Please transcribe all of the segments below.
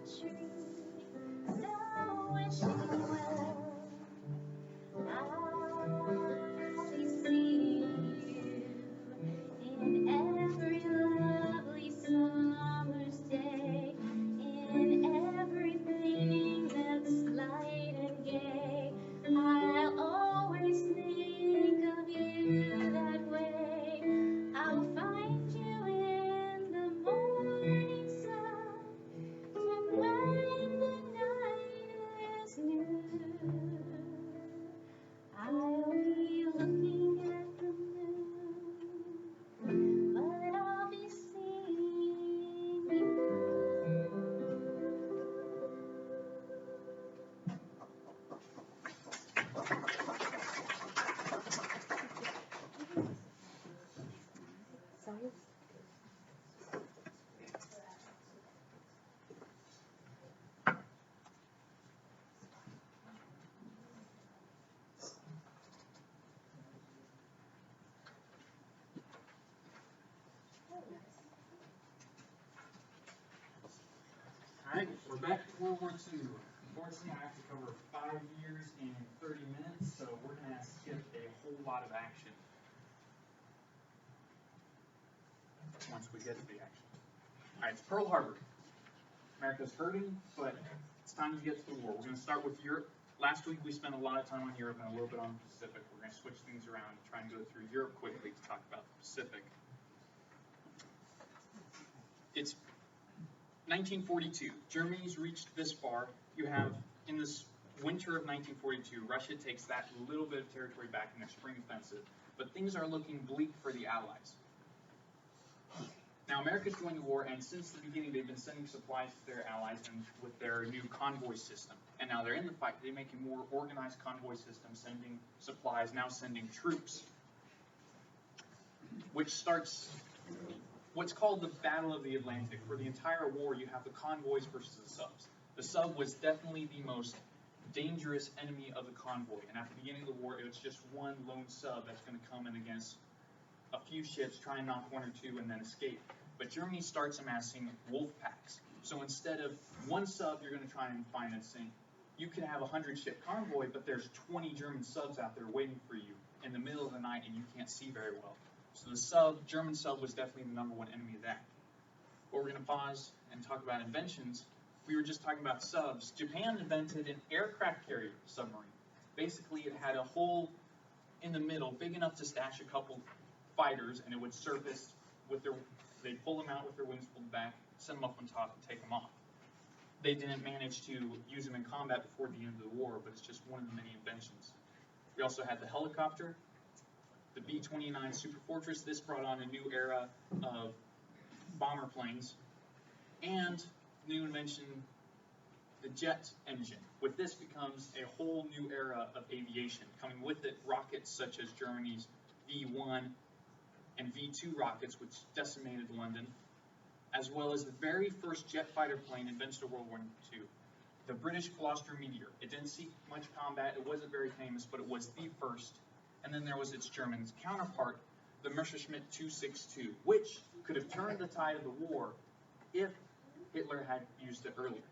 tree, so wishing well. I'll be seeing you in every lovely summer's day, in everything that's light and gay. I'll always think of you that way. I'll find you in the morning sun, and when the night is new, I'll be looking at the moon, but I'll be seeing you. Sorry. Alright, we're back to World War II. Unfortunately, I have to cover 5 years in 30 minutes, so we're going to skip a whole lot of action once we get to the action. Alright, it's Pearl Harbor. America's hurting, but it's time to get to the war. We're going to start with Europe. Last week we spent a lot of time on Europe and a little bit on the Pacific. We're going to switch things around and try and go through Europe quickly to talk about the Pacific. It's 1942. Germany's reached this far. You have, in this winter of 1942, Russia takes that little bit of territory back in their spring offensive, but things are looking bleak for the Allies. Now, America's joined the war, and since the beginning, they've been sending supplies to their allies and with their new convoy system. And now they're in the fight. They make a more organized convoy system, sending supplies, now sending troops, which starts what's called the Battle of the Atlantic. For the entire war, you have the convoys versus the subs. The sub was definitely the most dangerous enemy of the convoy, and at the beginning of the war, it was just one lone sub that's going to come in against a few ships, try and knock one or two, and then escape. But Germany starts amassing wolf packs. So instead of one sub you're going to try and find and sink, you can have a 100-ship convoy, but there's 20 German subs out there waiting for you in the middle of the night, and you can't see very well. So the German sub was definitely the #1 enemy of that. But we're going to pause and talk about inventions. We were just talking about subs. Japan invented an aircraft carrier submarine. Basically, it had a hole in the middle big enough to stash a couple fighters, and it would surface with they'd pull them out with their wings pulled back, send them up on top, and take them off. They didn't manage to use them in combat before the end of the war, but it's just one of the many inventions. We also had the helicopter, the B-29 Super Fortress. This brought on a new era of bomber planes, and new invention, the jet engine. With this becomes a whole new era of aviation. Coming with it, rockets such as Germany's V-1 and V-2 rockets, which decimated London, as well as the very first jet fighter plane invented in World War II, the British Gloster Meteor. It didn't see much combat, it wasn't very famous, but it was the first. And then there was its German counterpart, the Messerschmitt 262, which could have turned the tide of the war if Hitler had used it earlier.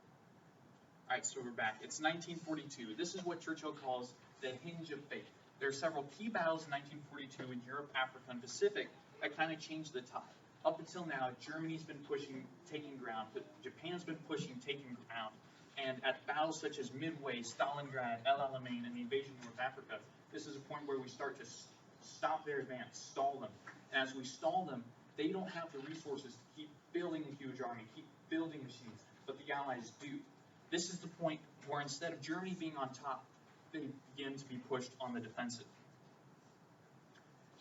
All right, so we're back. It's 1942. This is what Churchill calls the hinge of fate. There are several key battles in 1942 in Europe, Africa, and Pacific that kind of changed the tide. Up until now, Germany's been pushing, taking ground, but Japan's been pushing, taking ground. And at battles such as Midway, Stalingrad, El Alamein, and the invasion of North Africa, this is a point where we start to stop their advance, stall them. And as we stall them, they don't have the resources to keep building a huge army, keep building machines, but the Allies do. This is the point where instead of Germany being on top, they begin to be pushed on the defensive.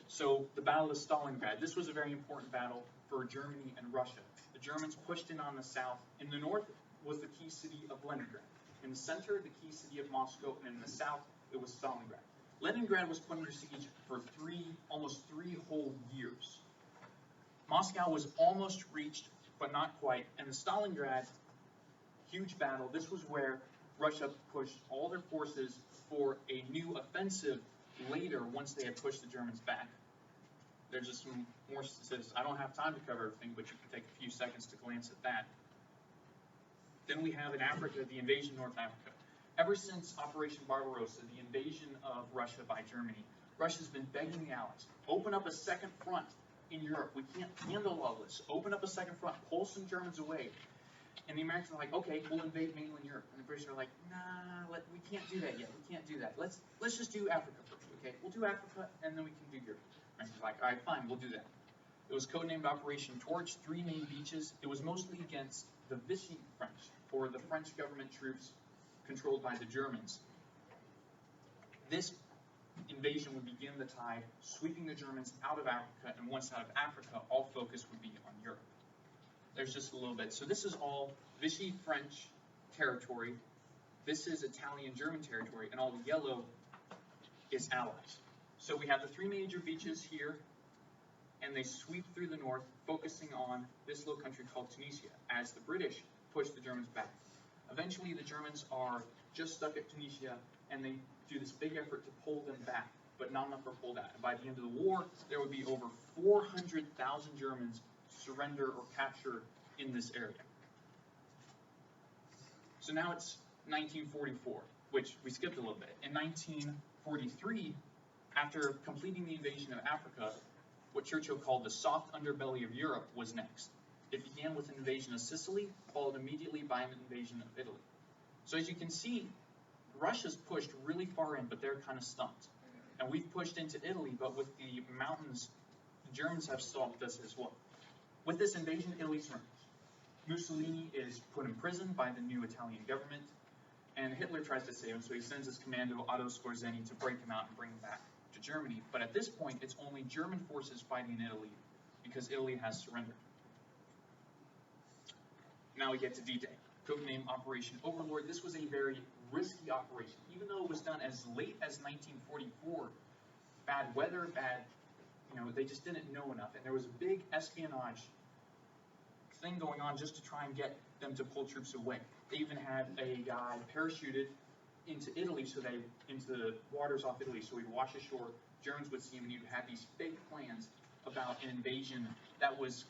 So the Battle of Stalingrad, this was a very important battle for Germany and Russia. The Germans pushed in on the south. In the north was the key city of Leningrad. In the center, the key city of Moscow, and in the south, it was Stalingrad. Leningrad was put under siege for almost three whole years. Moscow was almost reached, but not quite, and the Stalingrad huge battle, this was where Russia pushed all their forces for a new offensive later once they had pushed the Germans back. There's just some more statistics. I don't have time to cover everything, but you can take a few seconds to glance at that. Then we have in Africa, the invasion of North Africa. Ever since Operation Barbarossa, the invasion of Russia by Germany, Russia's been begging the Allies, open up a second front in Europe. We can't handle all this. Open up a second front, pull some Germans away. And the Americans are like, okay, we'll invade mainland Europe. And the British are like, nah, we can't do that yet. We can't do that. Let's just do Africa first, okay? We'll do Africa, and then we can do Europe. And Americans are like, all right, fine, we'll do that. It was codenamed Operation Torch, 3 main beaches. It was mostly against the Vichy French, or the French government troops controlled by the Germans. This invasion would begin the tide, sweeping the Germans out of Africa, and once out of Africa, all focus would be on Europe. There's just a little bit. So this is all Vichy French territory. This is Italian-German territory, and all the yellow is Allies. So we have the 3 major beaches here, and they sweep through the north, focusing on this little country called Tunisia, as the British push the Germans back. Eventually, the Germans are just stuck at Tunisia, and they do this big effort to pull them back, but not enough are pulled out. And by the end of the war, there would be over 400,000 Germans surrender or capture in this area. So now it's 1944, which we skipped a little bit. In 1943, after completing the invasion of Africa, what Churchill called the soft underbelly of Europe was next. It began with an invasion of Sicily, followed immediately by an invasion of Italy. So as you can see, Russia's pushed really far in, but they're kind of stumped. And we've pushed into Italy, but with the mountains, the Germans have stopped us as well. With this invasion, Italy surrenders. Mussolini is put in prison by the new Italian government, and Hitler tries to save him, so he sends his commando Otto Skorzeny to break him out and bring him back to Germany. But at this point, it's only German forces fighting in Italy because Italy has surrendered. Now we get to D-Day, codename Operation Overlord. This was a very risky operation, even though it was done as late as 1944. Bad weather, they just didn't know enough, and there was a big espionage thing going on just to try and get them to pull troops away. They even had a guy parachuted into Italy, into the waters off Italy, so he'd wash ashore. Germans would see him, and you'd have these fake plans about an invasion that was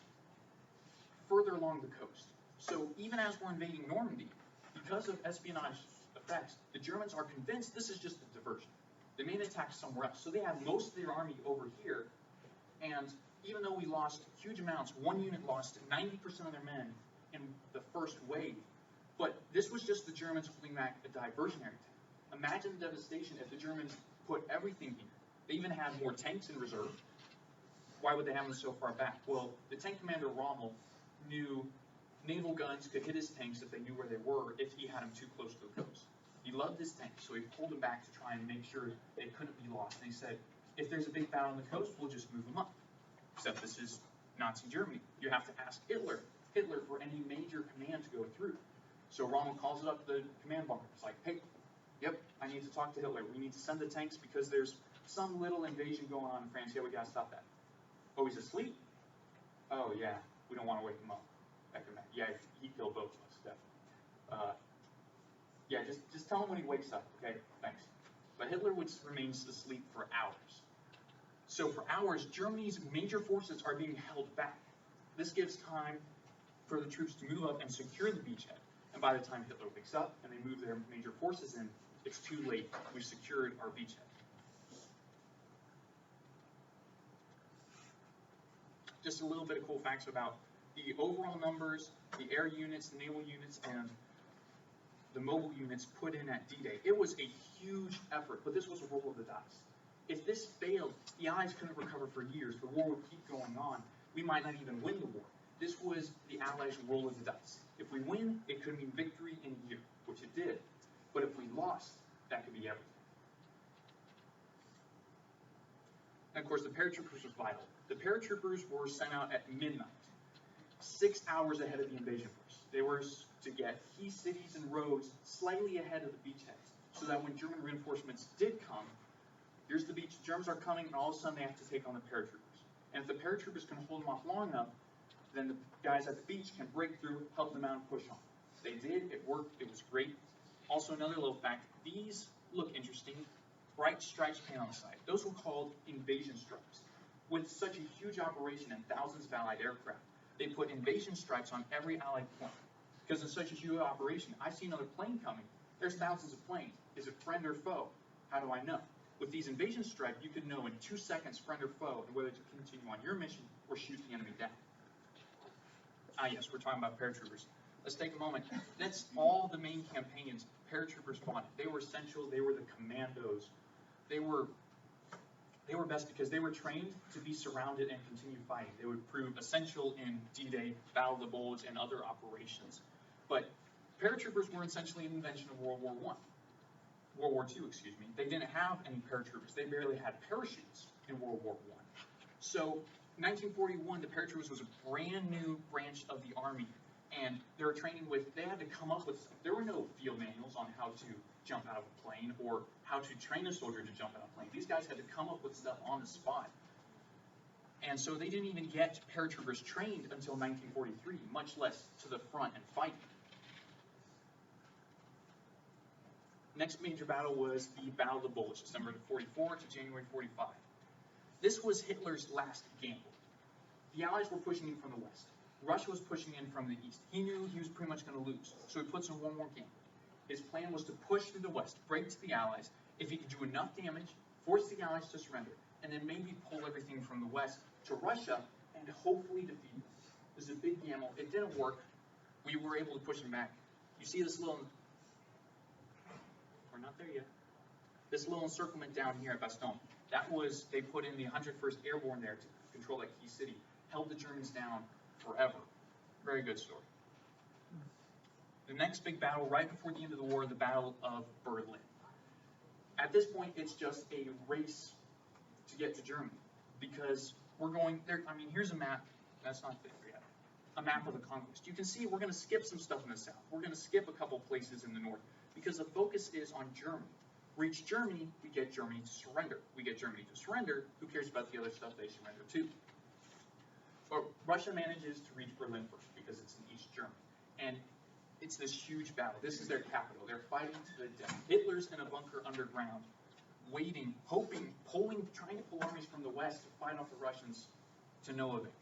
further along the coast. So even as we're invading Normandy, because of espionage effects, the Germans are convinced this is just a diversion. They made an attack somewhere else. So they have most of their army over here, and even though we lost huge amounts, one unit lost 90% of their men in the first wave, but this was just the Germans holding back a diversionary attack. Imagine the devastation if the Germans put everything here. They even had more tanks in reserve. Why would they have them so far back? Well, the tank commander Rommel knew naval guns could hit his tanks if they knew where they were if he had them too close to the coast. He loved his tanks, so he pulled them back to try and make sure they couldn't be lost. And he said, if there's a big battle on the coast, we'll just move them up. Except this is Nazi Germany. You have to ask Hitler for any major command to go through. So Rommel calls up the command bunker. It's like, hey, yep, I need to talk to Hitler. We need to send the tanks because there's some little invasion going on in France. Yeah, we gotta stop that. Oh, he's asleep? Oh, yeah, we don't want to wake him up. Yeah, he killed both of us, definitely. Yeah, just tell him when he wakes up, okay? Thanks. But Hitler would remain asleep for hours. So for hours, Germany's major forces are being held back. This gives time for the troops to move up and secure the beachhead. And by the time Hitler wakes up and they move their major forces in, it's too late. We've secured our beachhead. Just a little bit of cool facts about the overall numbers, the air units, the naval units, and the mobile units put in at D-Day. It was a huge effort, but this was a roll of the dice. If this failed, the Allies couldn't recover for years. The war would keep going on. We might not even win the war. This was the Allies' roll of the dice. If we win, it could mean victory in a year, which it did. But if we lost, that could be everything. And of course, the paratroopers was vital. The paratroopers were sent out at midnight, 6 hours ahead of the invasion force. They were to get key cities and roads slightly ahead of the beachheads, so that when German reinforcements did come, here's the beach, the Germans are coming, and all of a sudden they have to take on the paratroopers. And if the paratroopers can hold them off long enough, then the guys at the beach can break through, help them out, and push on. They did, it worked, it was great. Also, another little fact, these look interesting. Bright stripes paint on the side. Those were called invasion stripes. With such a huge operation and thousands of Allied aircraft, they put invasion stripes on every Allied point. Because in such a huge operation, I see another plane coming. There's thousands of planes. Is it friend or foe? How do I know? With these invasion strike, you can know in 2 seconds friend or foe and whether to continue on your mission or shoot the enemy down. Ah yes, we're talking about paratroopers. Let's take a moment. That's all the main campaigns paratroopers fought. They were essential. They were the commandos. They were best because they were trained to be surrounded and continue fighting. They would prove essential in D-Day, Battle of the Bulge, and other operations. But paratroopers were essentially an invention of World War II, excuse me. They didn't have any paratroopers. They barely had parachutes in World War I. So, in 1941, the paratroopers was a brand new branch of the Army, and they were training with, they had to come up with, there were no field manuals on how to jump out of a plane or how to train a soldier to jump out of a plane. These guys had to come up with stuff on the spot. And so they didn't even get paratroopers trained until 1943, much less to the front and fighting. Next major battle was the Battle of the Bulge, December 44 to January 45. This was Hitler's last gamble. The Allies were pushing in from the west. Russia was pushing in from the east. He knew he was pretty much going to lose, so he puts in one more gamble. His plan was to push through the west, break to the Allies. If he could do enough damage, force the Allies to surrender, and then maybe pull everything from the west to Russia and hopefully defeat them. This is a big gamble. It didn't work. We were able to push him back. You see this little... We're not there yet. This little encirclement down here at Bastogne, that was, they put in the 101st Airborne there to control that key city, held the Germans down forever. Very good story. The next big battle, right before the end of the war, the Battle of Berlin. At this point, it's just a race to get to Germany, because we're going there. I mean, here's a map. That's not there yet. A map of the conquest. You can see we're going to skip some stuff in the south. We're going to skip a couple places in the north, because the focus is on Germany. Reach Germany, we get Germany to surrender. We get Germany to surrender, who cares about the other stuff they surrender to? But Russia manages to reach Berlin first, because it's in East Germany. And it's this huge battle. This is their capital. They're fighting to the death. Hitler's in a bunker underground, waiting, hoping, trying to pull armies from the west to fight off the Russians to no avail.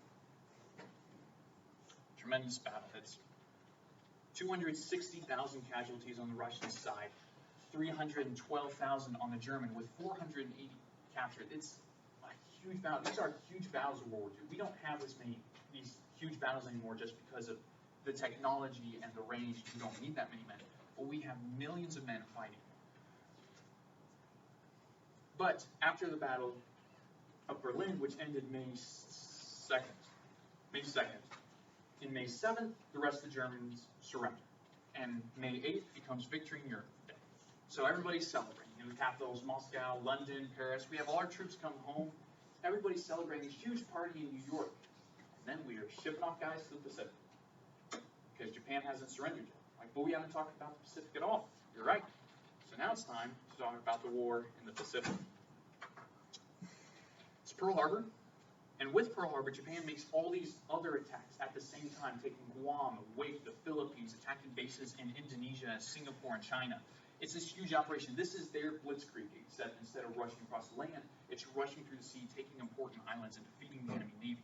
Tremendous battle. It's 260,000 casualties on the Russian side, 312,000 on the German, with 480 captured. It's a huge battle. These are huge battles of World War II. We don't have these huge battles anymore just because of the technology and the range. You don't need that many men. But we have millions of men fighting. But after the Battle of Berlin, which ended May 2nd, in May 7th, the rest of the Germans surrender. And May 8th becomes Victory in Europe Day. So everybody's celebrating. In the capitals, Moscow, London, Paris, we have all our troops come home. Everybody's celebrating a huge party in New York. And then we are shipping off guys to the Pacific, because Japan hasn't surrendered yet. Like, but we haven't talked about the Pacific at all. You're right. So now it's time to talk about the war in the Pacific. It's Pearl Harbor. And with Pearl Harbor, Japan makes all these other attacks at the same time, taking Guam, Wake, the Philippines, attacking bases in Indonesia, Singapore, and China. It's this huge operation. This is their blitzkrieg, except instead of rushing across land, it's rushing through the sea, taking important islands, and defeating the enemy navy.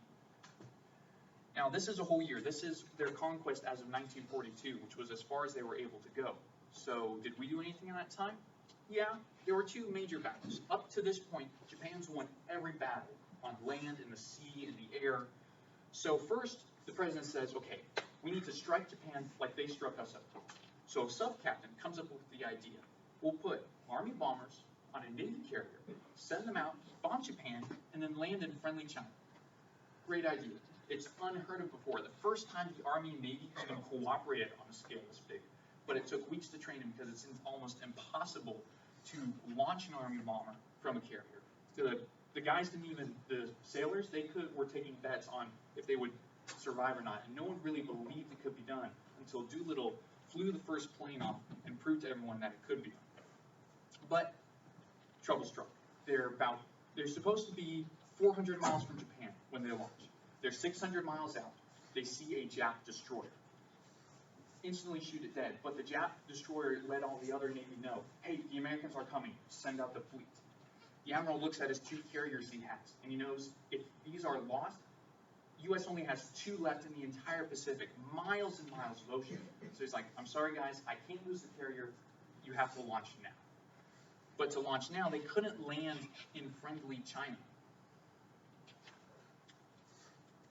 Now, this is a whole year. This is their conquest as of 1942, which was as far as they were able to go. So, did we do anything in that time? Yeah, there were two major battles. Up to this point, Japan's won every battle on land, in the sea, in the air. So first, the president says, okay, we need to strike Japan like they struck us up. So a sub-captain comes up with the idea. We'll put Army bombers on a Navy carrier, send them out, bomb Japan, and then land in friendly China. Great idea. It's unheard of before. The first time the Army and Navy even cooperated on a scale this big. But it took weeks to train them because it's almost impossible to launch an Army bomber from a carrier. The guys didn't even, the sailors, were taking bets on if they would survive or not. And no one really believed it could be done until Doolittle flew the first plane off and proved to everyone that it could be done. But trouble struck. They're supposed to be 400 miles from Japan when they launch. They're 600 miles out. They see a Jap destroyer. Instantly shoot it dead. But the Jap destroyer let all the other Navy know, hey, the Americans are coming. Send out the fleet. The admiral looks at his two carriers he has, and he knows if these are lost, U.S. only has 2 left in the entire Pacific, miles and miles of ocean. So he's like, I'm sorry guys, I can't lose the carrier, you have to launch now. But to launch now, they couldn't land in friendly China.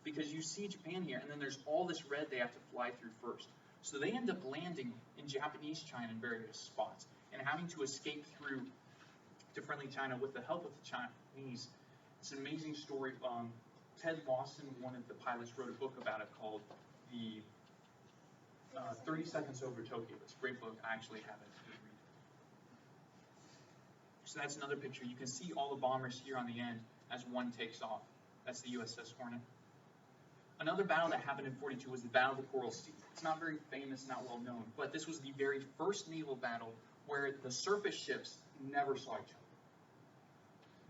Because you see Japan here, and then there's all this red they have to fly through first. So they end up landing in Japanese China in various spots, and having to escape through to friendly China with the help of the Chinese. It's an amazing story. Ted Lawson, one of the pilots, wrote a book about it called the 30 Seconds Over Tokyo. It's a great book. I actually have it to read. So that's another picture. You can see all the bombers here on the end as one takes off. That's the USS Hornet. Another battle that happened in 42 was the Battle of the Coral Sea. It's not very famous, not well known, but this was the very first naval battle where the surface ships never saw each other.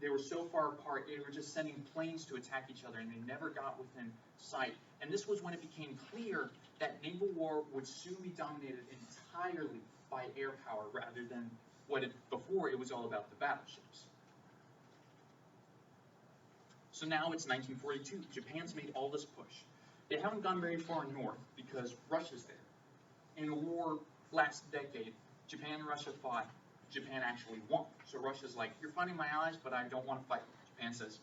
They were so far apart, they were just sending planes to attack each other, and they never got within sight. And this was when it became clear that naval war would soon be dominated entirely by air power rather than before it was all about the battleships. So now it's 1942. Japan's made all this push. They haven't gone very far north because Russia's there. In a war last decade, Japan and Russia fought. Japan actually won. So Russia's like, you're fighting my allies, but I don't want to fight. Japan says,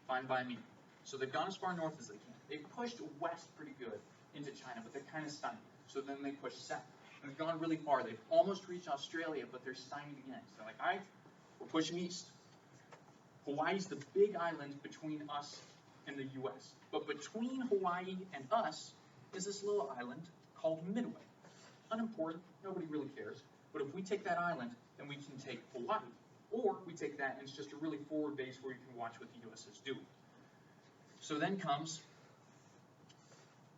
fine by me. So they've gone as far north as they can. They've pushed west pretty good into China, but they're kind of stymied. So then they push south. And they've gone really far. They've almost reached Australia, but they're stymied again. So they're like, all right, we're pushing east. Hawaii's the big island between us and the U.S. But between Hawaii and us is this little island called Midway. Unimportant, nobody really cares. But if we take that island, then we can take Hawaii. Or we take that and it's just a really forward base where you can watch what the U.S. is doing. So then comes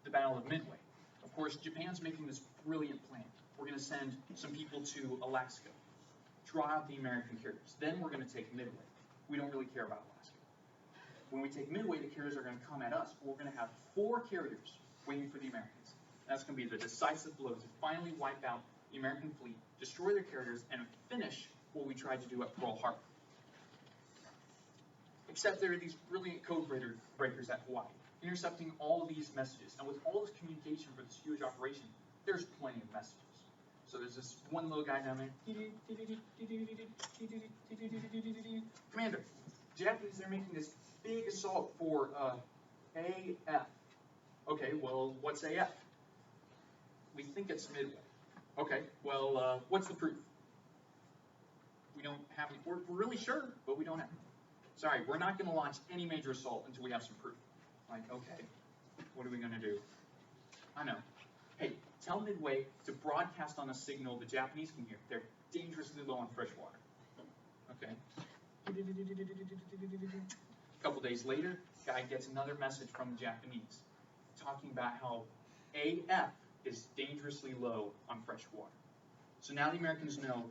the Battle of Midway. Of course, Japan's making this brilliant plan. We're going to send some people to Alaska, draw out the American carriers. Then we're going to take Midway. We don't really care about Alaska. When we take Midway, the carriers are going to come at us. We're going to have 4 carriers waiting for the Americans. That's going to be the decisive blow to finally wipe out the American fleet, destroy their carriers, and finish what we tried to do at Pearl Harbor. Except there are these brilliant code breakers at Hawaii, intercepting all of these messages. And with all this communication for this huge operation, there's plenty of messages. So there's this one little guy down there. Commander, Japanese, they're making this big assault for AF. Okay, well, what's AF? We think it's Midway. Okay, well, what's the proof? We don't have any, we're really sure, but we don't have. Sorry, we're not going to launch any major assault until we have some proof. Like, okay, what are we going to do? I know. Hey, tell Midway to broadcast on a signal the Japanese can hear. They're dangerously low on fresh water. Okay. A couple days later, guy gets another message from the Japanese talking about how AF is dangerously low on fresh water. So now the Americans know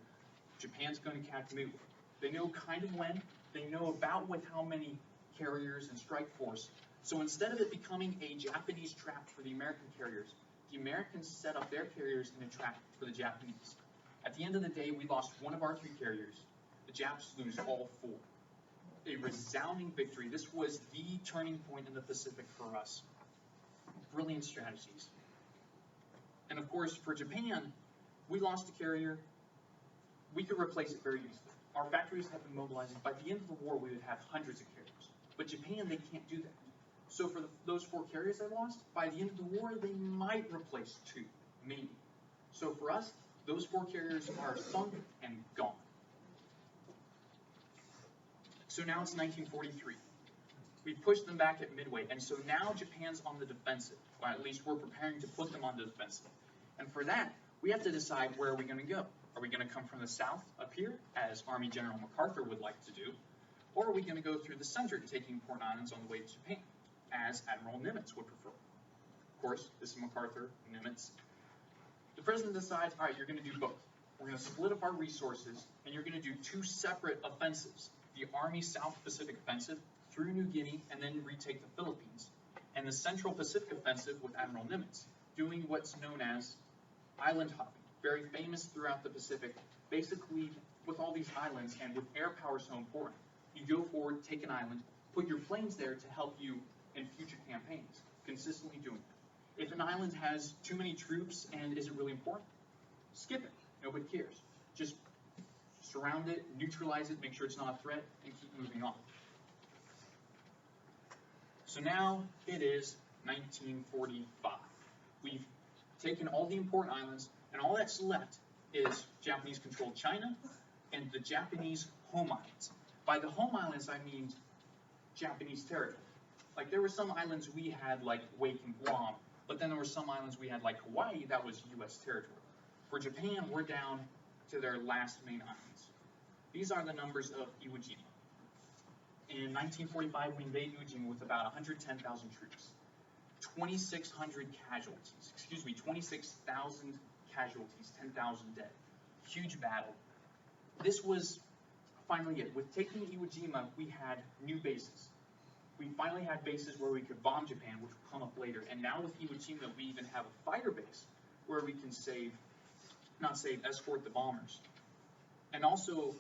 Japan's going to catch Midway. They know kind of when. They know about with how many carriers and strike force. So instead of it becoming a Japanese trap for the American carriers, the Americans set up their carriers in a trap for the Japanese. At the end of the day, we lost one of our 3 carriers. The Japs lose all 4. A resounding victory. This was the turning point in the Pacific for us. Brilliant strategies. And of course, for Japan, we lost a carrier. We could replace it very easily. Our factories have been mobilizing. By the end of the war, we would have hundreds of carriers. But Japan, they can't do that. So for those 4 carriers they lost, by the end of the war, they might replace 2, maybe. So for us, those 4 carriers are sunk and gone. So now it's 1943. We pushed them back at Midway, and so now Japan's on the defensive, or at least we're preparing to put them on the defensive. And for that, we have to decide where are we going to go. Are we going to come from the south up here, as Army General MacArthur would like to do, or are we going to go through the center, taking important islands on the way to Japan, as Admiral Nimitz would prefer? Of course, this is MacArthur, Nimitz. The president decides, all right, you're going to do both. We're going to split up our resources, and you're going to do 2 separate offensives. The Army South Pacific Offensive through New Guinea, and then retake the Philippines. And the Central Pacific Offensive with Admiral Nimitz, doing what's known as island hopping, very famous throughout the Pacific. Basically, with all these islands, and with air power so important, you go forward, take an island, put your planes there to help you in future campaigns. consistently doing that. If an island has too many troops and isn't really important, skip it. Nobody cares. Just surround it, neutralize it, make sure it's not a threat, and keep moving on. So now it is 1945. We've taken all the important islands, and all that's left is Japanese-controlled China and the Japanese home islands. By the home islands, I mean Japanese territory. Like, there were some islands we had, like Wake and Guam, but then there were some islands we had, like Hawaii, that was U.S. territory. For Japan, we're down to their last main islands. These are the numbers of Iwo Jima. In 1945, we invade Iwo Jima with about 110,000 troops, 2,600 casualties, 26,000 casualties, 10,000 dead. Huge battle. This was finally it. With taking Iwo Jima, we had new bases. We finally had bases where we could bomb Japan, which will come up later. And now with Iwo Jima, we even have a fighter base where we can escort the bombers. And also,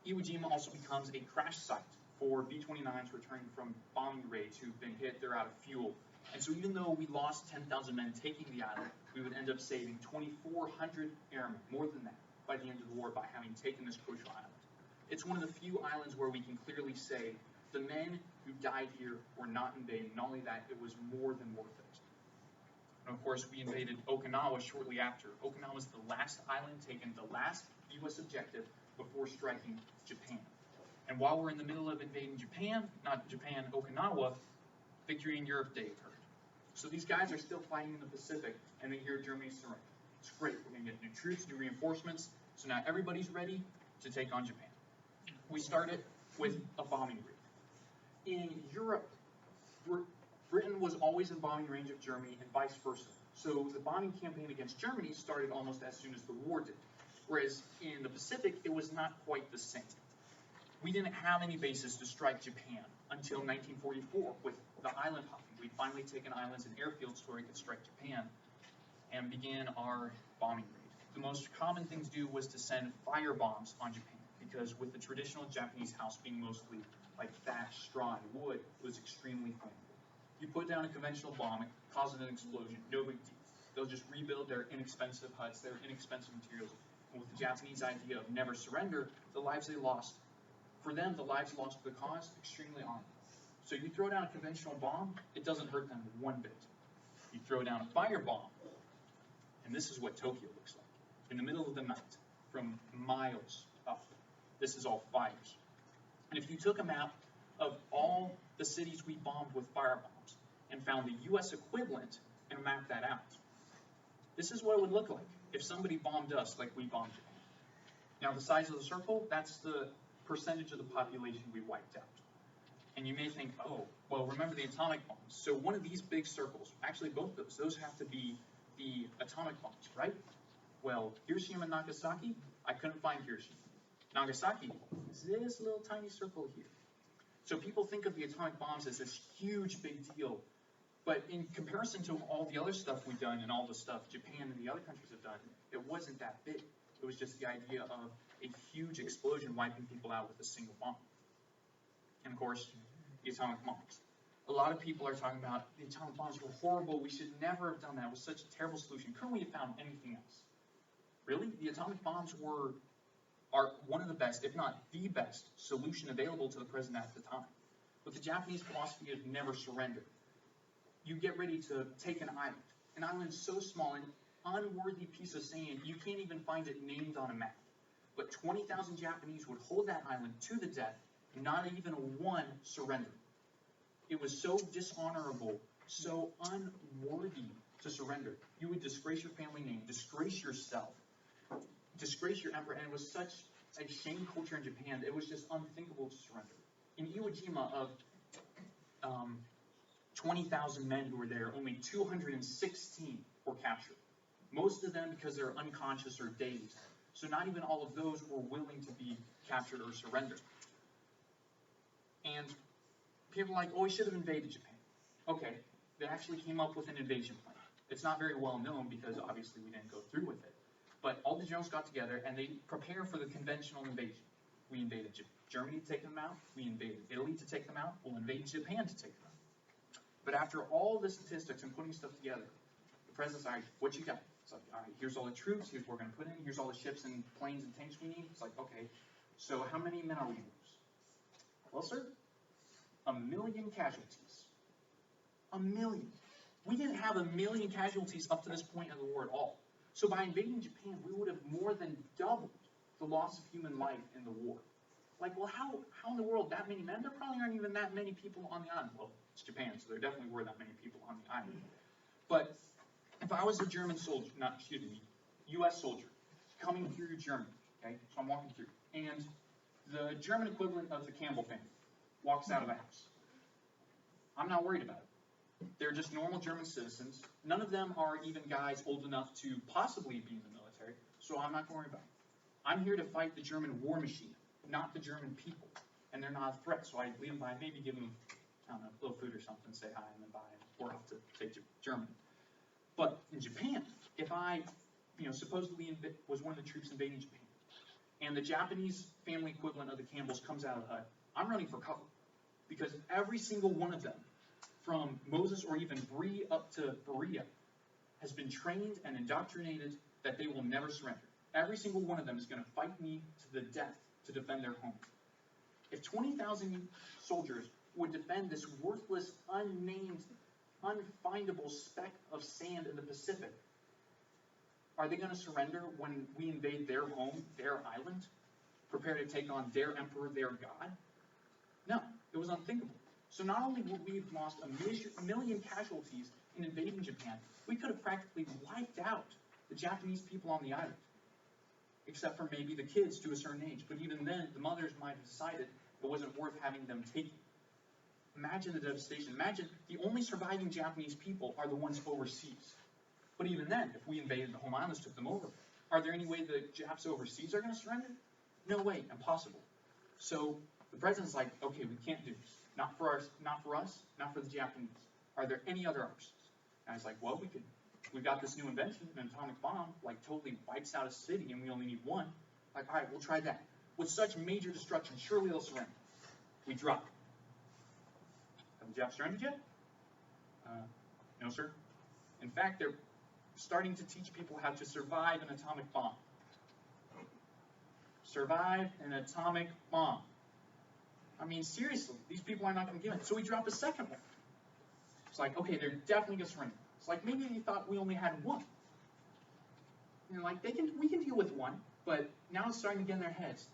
Iwo Jima also becomes a crash site for B-29s returning from bombing raids who've been hit, they're out of fuel. And so even though we lost 10,000 men taking the island, we would end up saving 2,400 airmen, more than that, by the end of the war by having taken this crucial island. It's one of the few islands where we can clearly say the men who died here were not invading. Not only that, it was more than worth it. And of course, we invaded Okinawa shortly after. Okinawa was the last island taken, the last U.S. objective before striking Japan. And while we're in the middle of invading Okinawa, Victory in Europe Day occurred. So these guys are still fighting in the Pacific, and they hear Germany's surrender. It's great. We're going to get new troops, new reinforcements. So now everybody's ready to take on Japan. We started with a bombing raid. In Europe, Britain was always in bombing range of Germany and vice versa. So the bombing campaign against Germany started almost as soon as the war did. Whereas in the Pacific, it was not quite the same. We didn't have any bases to strike Japan until 1944 with the island hopping. We'd finally taken islands and airfields where we could strike Japan and begin our bombing raid. The most common thing to do was to send fire bombs on Japan because with the traditional Japanese house being mostly like thatch, straw, and wood, it was extremely flammable. You put down a conventional bomb, it causes an explosion, no big deal. They'll just rebuild their inexpensive huts, their inexpensive materials. And with the Japanese idea of never surrender, the lives they lost, for them, the lives lost to the cause, extremely honorable. So you throw down a conventional bomb, it doesn't hurt them one bit. You throw down a fire bomb, and this is what Tokyo looks like. In the middle of the night, from miles up, this is all fires. And if you took a map of all the cities we bombed with fire bombs and found the U.S. equivalent and mapped that out, this is what it would look like if somebody bombed us like we bombed Japan. Now the size of the circle, that's the percentage of the population we wiped out. And you may think, oh, well, remember the atomic bombs. So one of these big circles, actually both those have to be the atomic bombs, right? Well, Hiroshima and Nagasaki, I couldn't find Hiroshima. Nagasaki is this little tiny circle here. So people think of the atomic bombs as this huge big deal, but in comparison to all the other stuff we've done and all the stuff Japan and the other countries have done, it wasn't that big. It was just the idea of a huge explosion wiping people out with a single bomb. And of course, the atomic bombs. A lot of people are talking about the atomic bombs were horrible, we should never have done that, it was such a terrible solution. Couldn't we have found anything else? Really? The atomic bombs are one of the best, if not the best, solution available to the president at the time. With the Japanese philosophy of never surrender, you get ready to take an island so small, an unworthy piece of sand, you can't even find it named on a map. But 20,000 Japanese would hold that island to the death, not even one surrender. It was so dishonorable, so unworthy to surrender. You would disgrace your family name, disgrace yourself, disgrace your emperor, and it was such a shame culture in Japan, it was just unthinkable to surrender. In Iwo Jima, of 20,000 men who were there, only 216 were captured. Most of them because they're unconscious or dazed. So not even all of those were willing to be captured or surrender. And people are like, oh, we should have invaded Japan. Okay, they actually came up with an invasion plan. It's not very well known because obviously we didn't go through with it. But all the generals got together and they prepared for the conventional invasion. We invaded Germany to take them out. We invaded Italy to take them out. We'll invade Japan to take them out. But after all the statistics and putting stuff together, the president's like, what you got? It's like, all right, here's all the troops, here's what we're going to put in, here's all the ships and planes and tanks we need. It's like, okay, so how many men are we going to lose? Well, sir, 1 million casualties. 1 million. We didn't have 1 million casualties up to this point in the war at all. So by invading Japan, we would have more than doubled the loss of human life in the war. Like, well, how in the world that many men? There probably aren't even that many people on the island. Well, it's Japan, so there definitely were that many people on the island. But if I was a German soldier, U.S. soldier, coming through Germany, okay, so I'm walking through, and the German equivalent of the Campbell family walks out of the house. I'm not worried about it. They're just normal German citizens. None of them are even guys old enough to possibly be in the military, so I'm not going to worry about it. I'm here to fight the German war machine, not the German people, and they're not a threat, so I lead them by, maybe give them, I don't know, a little food or something, say hi, and then bye, and we're off to take Germany. But in Japan, if I, supposedly was one of the troops invading Japan, and the Japanese family equivalent of the Campbells comes out of the hut, I'm running for cover, because every single one of them, from Moses or even Bree up to Berea, has been trained and indoctrinated that they will never surrender. Every single one of them is going to fight me to the death to defend their home. If 20,000 soldiers would defend this worthless, unnamed, unfindable speck of sand in the Pacific, are they going to surrender when we invade their home, their island, prepare to take on their emperor, their god? No, it was unthinkable. So not only would we have lost 1 million casualties in invading Japan, we could have practically wiped out the Japanese people on the island, except for maybe the kids to a certain age. But even then, the mothers might have decided it wasn't worth having them taken. Imagine the devastation. Imagine the only surviving Japanese people are the ones overseas. But even then, if we invaded the home islands, took them over, are there any way the Japs overseas are going to surrender? No way, impossible. So the president's like, okay, we can't do this. Not for us, not for the Japanese. Are there any other options? And I was like, well, we've got this new invention, an atomic bomb, like totally wipes out a city and we only need one. Like, all right, we'll try that. With such major destruction, surely they'll surrender. We drop it. Have the Japs surrendered yet? No, sir. In fact, they're starting to teach people how to survive an atomic bomb. Survive an atomic bomb. I mean, seriously, these people are not going to give it. So we drop a second one. It's like, okay, they're definitely going to surrender. It's like maybe they thought we only had one. And like, we can deal with one, but now it's starting to get in their heads.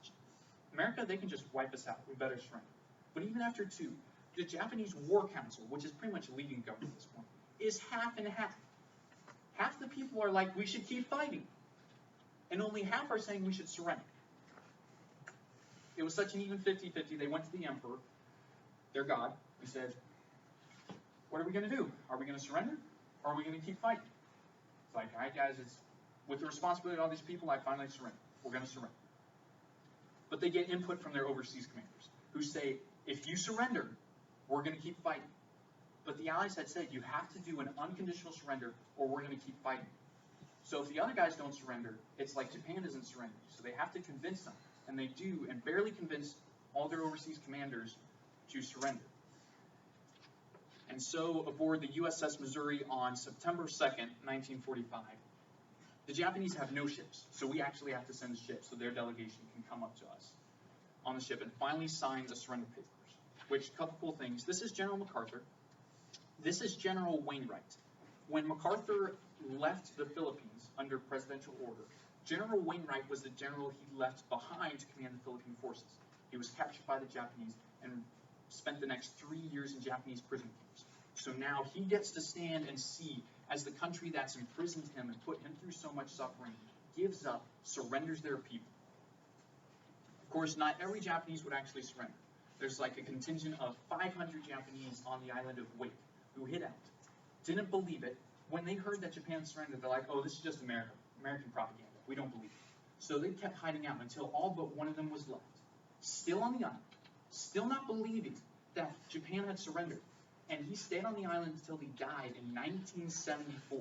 America, they can just wipe us out. We better surrender. But even after two, the Japanese War Council, which is pretty much a leading government at this point, is half and half. Half the people are like, we should keep fighting. And only half are saying we should surrender. It was such an even 50-50, they went to the emperor, their god, and said, what are we going to do? Are we going to surrender? Or are we going to keep fighting? It's like, all right, guys, it's with the responsibility of all these people, I finally surrender. We're going to surrender. But they get input from their overseas commanders, who say, if you surrender, we're going to keep fighting. But the Allies had said, you have to do an unconditional surrender, or we're going to keep fighting. So if the other guys don't surrender, it's like Japan isn't surrendering. So they have to convince them. And they do, and barely convince all their overseas commanders to surrender. And so, aboard the USS Missouri on September 2nd, 1945, the Japanese have no ships, so we actually have to send ships so their delegation can come up to us on the ship and finally sign the surrender papers. Which, a couple cool things. This is General MacArthur. This is General Wainwright. When MacArthur left the Philippines under presidential order, General Wainwright was the general he left behind to command the Philippine forces. He was captured by the Japanese and spent the next 3 years in Japanese prison camps. So now he gets to stand and see as the country that's imprisoned him and put him through so much suffering gives up, surrenders their people. Of course, not every Japanese would actually surrender. There's like a contingent of 500 Japanese on the island of Wake who hid out, didn't believe it. When they heard that Japan surrendered, they're like, oh, this is just American propaganda. We don't believe it. So they kept hiding out until all but one of them was left, still on the island, still not believing that Japan had surrendered. And he stayed on the island until he died in 1974.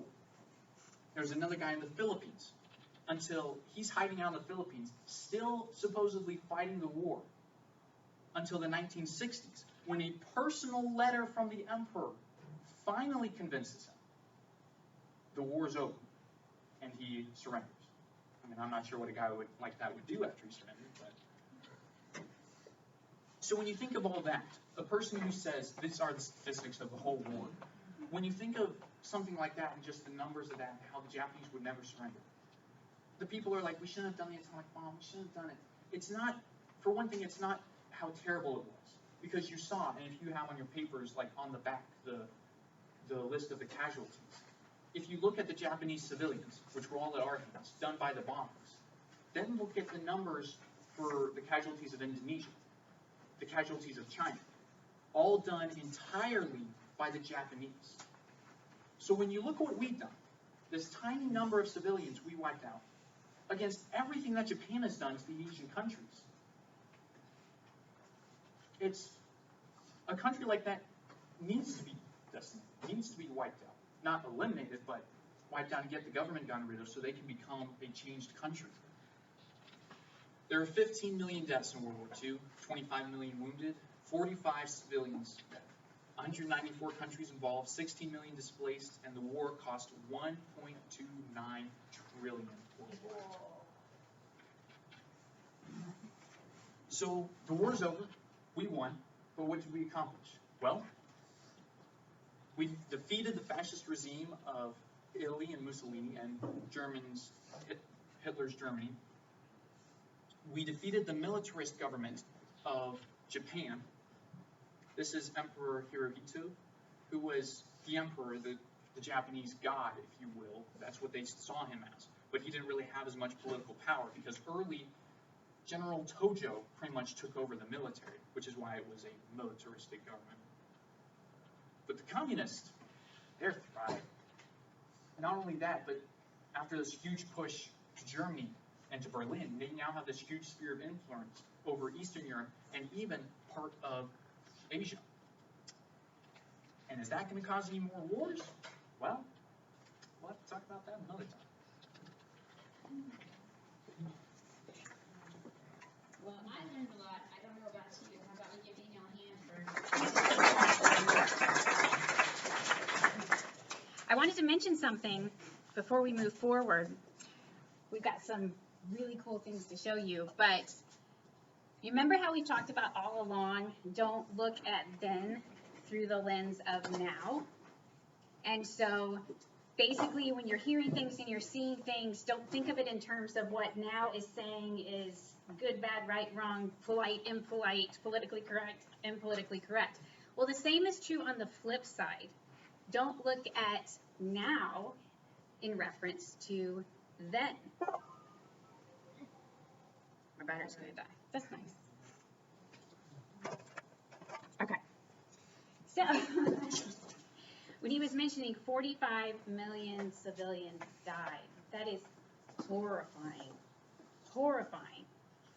There was another guy in the Philippines until he's hiding out in the Philippines, still supposedly fighting the war, until the 1960s, when a personal letter from the emperor finally convinces him. The war's over, and he surrenders. I mean, I'm not sure what a guy like that would do after he surrendered, but... So when you think of all that, a person who says, these are the statistics of the whole war, when you think of something like that and just the numbers of that and how the Japanese would never surrender, the people are like, we shouldn't have done the atomic bomb, we shouldn't have done it. It's not, for one thing, it's not how terrible it was. Because you saw, and if you have on your papers, like on the back, the list of the casualties, if you look at the Japanese civilians, which were all at our hands, done by the bombers, then look at the numbers for the casualties of Indonesia, the casualties of China, all done entirely by the Japanese. So when you look at what we've done, this tiny number of civilians we wiped out, against everything that Japan has done to the Asian countries, it's a country like that needs to be decimated, needs to be wiped out. Not eliminated, but wiped out and get the government gotten rid of so they can become a changed country. There are 15 million deaths in World War II, 25 million wounded, 45 civilians, 194 countries involved, 16 million displaced, and the war cost $1.29 trillion worldwide. So the war's over, we won, but what did we accomplish? Well, we defeated the fascist regime of Italy and Mussolini and Hitler's Germany. We defeated the militarist government of Japan. This is Emperor Hirohito, who was the emperor, the Japanese god, if you will. That's what they saw him as. But he didn't really have as much political power because early General Tojo pretty much took over the military, which is why it was a militaristic government. But the communists, they're thriving. Not only that, but after this huge push to Germany and to Berlin, they now have this huge sphere of influence over Eastern Europe and even part of Asia. And is that going to cause any more wars? Well, we'll have to talk about that another time. Well, I learned a lot. I don't know about you. How about we give Danielle a hand for... I wanted to mention something before we move forward. We've got some really cool things to show you, but you remember how we talked about all along, don't look at then through the lens of now? And so basically when you're hearing things and you're seeing things, don't think of it in terms of what now is saying is good, bad, right, wrong, polite, impolite, politically correct, impolitically correct. Well, the same is true on the flip side. Don't look at now in reference to then. My battery's going to die. That's nice. Okay. So, when he was mentioning 45 million civilians died, that is horrifying. Horrifying.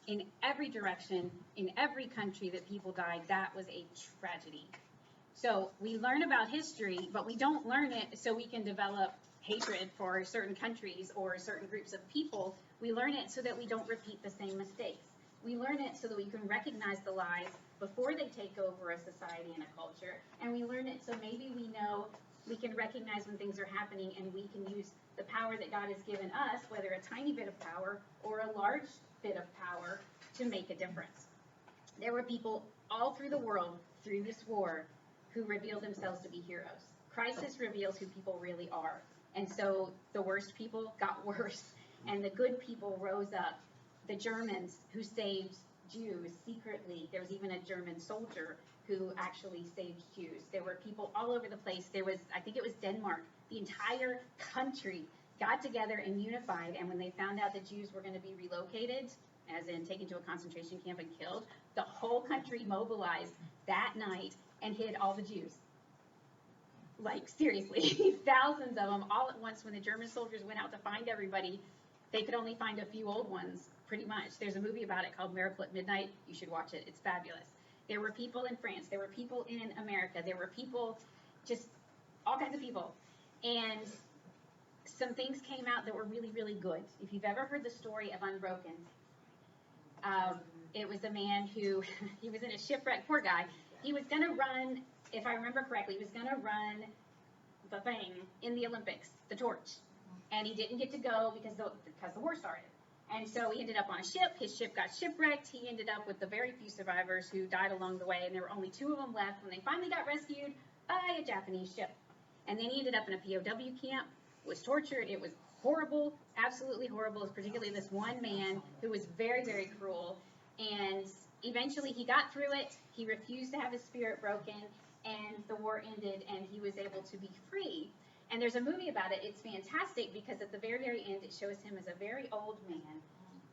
In every direction, in every country that people died, that was a tragedy. So we learn about history, but we don't learn it so we can develop hatred for certain countries or certain groups of people. We learn it so that we don't repeat the same mistakes. We learn it so that we can recognize the lies before they take over a society and a culture. And we learn it so maybe we know we can recognize when things are happening and we can use the power that God has given us, whether a tiny bit of power or a large bit of power, to make a difference. There were people all through the world, through this war, who revealed themselves to be heroes. Crisis reveals who people really are. And so the worst people got worse, and the good people rose up. The Germans who saved Jews secretly. There was even a German soldier who actually saved Jews. There were people all over the place. There was, I think it was Denmark, the entire country got together and unified, and when they found out that Jews were going to be relocated, as in taken to a concentration camp and killed, the whole country mobilized that night and hid all the Jews. Like, seriously, thousands of them all at once. When the German soldiers went out to find everybody, they could only find a few old ones, pretty much. There's a movie about it called Miracle at Midnight. You should watch it. It's fabulous. There were people in France. There were people in America. There were people, just all kinds of people. And some things came out that were really, really good. If you've ever heard the story of Unbroken, it was a man who, he was in a shipwreck, poor guy. He was going to run, if I remember correctly, he was going to run the thing in the Olympics, the torch. And he didn't get to go because the war started. And so he ended up on a ship. His ship got shipwrecked. He ended up with the very few survivors who died along the way, and there were only 2 of them left when they finally got rescued by a Japanese ship. And then he ended up in a POW camp, was tortured. It was horrible, absolutely horrible, particularly this one man who was very, very cruel. And eventually he got through it. He refused to have his spirit broken, and the war ended, and he was able to be free. And there's a movie about it. It's fantastic because at the very, very end, it shows him as a very old man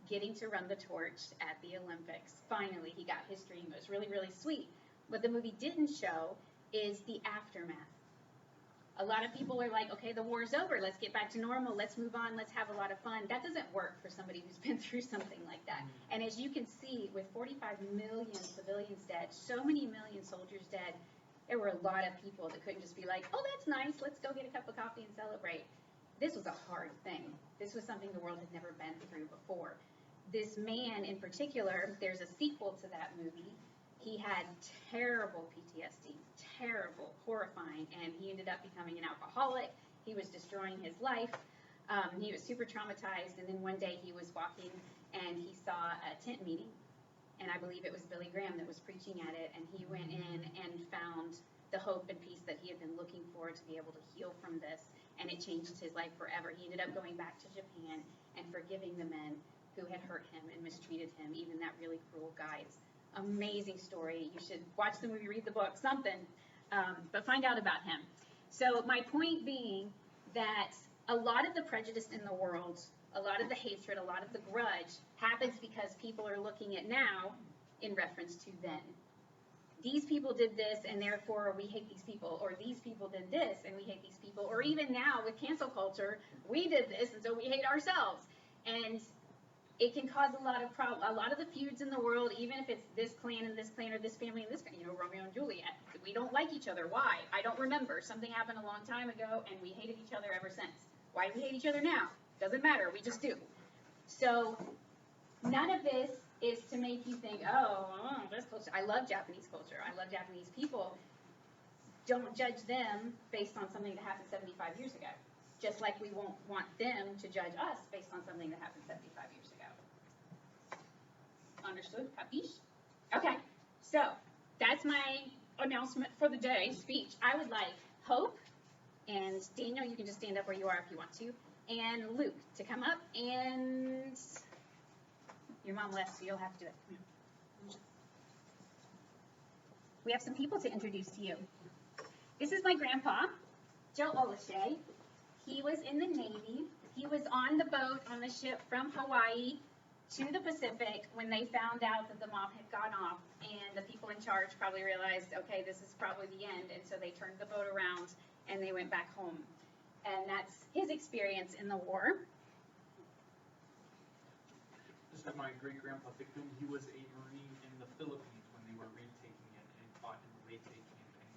getting to run the torch at the Olympics. Finally, he got his dream. It was really, really sweet. What the movie didn't show is the aftermath. A lot of people are like, okay, the war's over. Let's get back to normal. Let's move on. Let's have a lot of fun. That doesn't work for somebody who's been through something like that. And as you can see, with 45 million civilians dead, so many million soldiers dead, there were a lot of people that couldn't just be like, oh, that's nice. Let's go get a cup of coffee and celebrate. This was a hard thing. This was something the world had never been through before. This man in particular, there's a sequel to that movie. He had terrible PTSD, terrible, horrifying, and he ended up becoming an alcoholic. He was destroying his life. He was super traumatized, and then one day he was walking and he saw a tent meeting, and I believe it was Billy Graham that was preaching at it, and he went in and found the hope and peace that he had been looking for to be able to heal from this, and it changed his life forever. He ended up going back to Japan and forgiving the men who had hurt him and mistreated him, even that really cruel guy. It's amazing story. You should watch the movie, read the book, something, but find out about him. So my point being that a lot of the prejudice in the world, a lot of the hatred, a lot of the grudge happens because people are looking at now in reference to then. These people did this, and therefore we hate these people, or these people did this, and we hate these people, or even now with cancel culture, we did this, and so we hate ourselves. And it can cause a lot of problems. A lot of the feuds in the world, even if it's this clan and this clan, or this family and this clan, Romeo and Juliet, we don't like each other. Why? I don't remember. Something happened a long time ago, and we hated each other ever since. Why do we hate each other now? Doesn't matter. We just do. So none of this is to make you think, oh, this culture. I love Japanese culture. I love Japanese people. Don't judge them based on something that happened 75 years ago. Just like we won't want them to judge us based on something that happened 75 years ago. Understood? Capiche? Okay. So that's my announcement for the day, speech. I would like Hope and Daniel, you can just stand up where you are if you want to, and Luke to come up, and your mom left, so you'll have to do it. We have some people to introduce to you. This is my grandpa, Joe Olashea. He was in the Navy. He was on the boat on the ship from Hawaii to the Pacific when they found out that the mob had gone off, and the people in charge probably realized, okay, this is probably the end, and so they turned the boat around and they went back home. And that's his experience in the war. This is my great-grandpa Victim. He was a Marine in the Philippines when they were retaking it and fought in the Leyte campaign.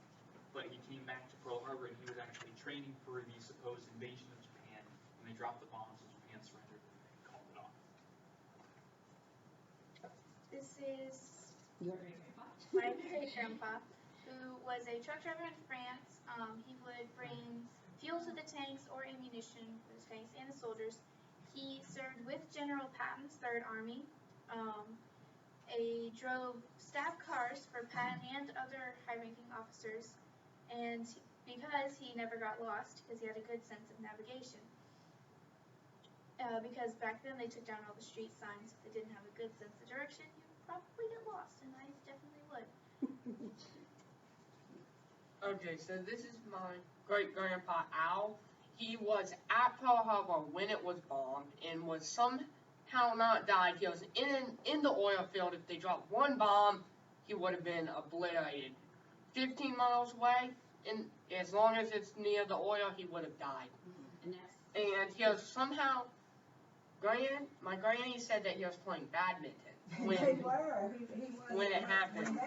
But he came back to Pearl Harbor and he was actually training for the supposed invasion of Japan. When they dropped the bombs and Japan surrendered, and called it off. This is Your grandpa. my great-grandpa, who was a truck driver in France. He would bring fuel to the tanks or ammunition for the tanks and the soldiers. He served with General Patton's 3rd Army. Drove staff cars for Patton and other high-ranking officers. And because he never got lost, because he had a good sense of navigation. Because back then they took down all the street signs. If they didn't have a good sense of direction, you'd probably get lost, and I definitely would. Okay, so this is my great-grandpa Al. He was at Pearl Harbor when it was bombed and was somehow not died. He was in the oil field. If they dropped one bomb, he would have been obliterated. 15 miles away, and as long as it's near the oil, he would have died. And he was somehow, my granny said that he was playing badminton when, They were. He was. when it happened.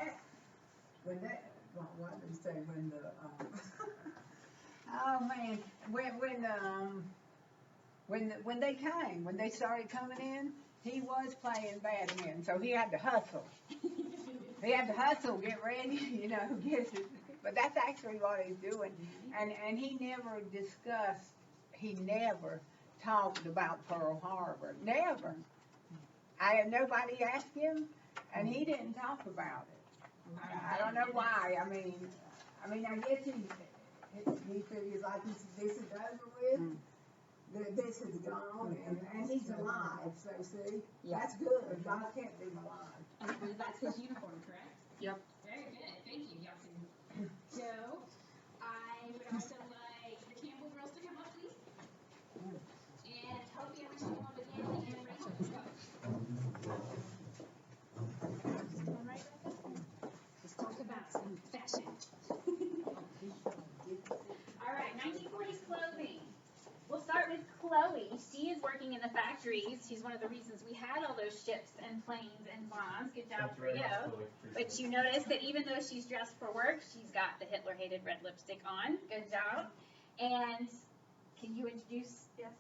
What did he say? When the oh man, when they came, when they started coming in, he was playing badminton, so he had to hustle. He had to hustle, get ready, get it. but that's actually what he's doing. And he never talked about Pearl Harbor. Never. Nobody asked him, and he didn't talk about it. I don't know why. I guess he figures like this is over with. This is gone, and he's alive. So see, that's good. God kept him alive. And I believe that's his uniform, correct? Yep. Very good. Thank you, Yeltsin. Joe, I would also like the Campbell girls to come up, please. And Toby, I wish you come up again, and Rachel, let's go. Let's talk about some fashion. All right, 1940s clothing. We'll start with Chloe. She is working in the factories. She's one of the reasons we had all those ships and planes and bombs. Good job for you. But you notice that even though she's dressed for work, she's got the Hitler-hated red lipstick on. Good job. And can you introduce? Yes.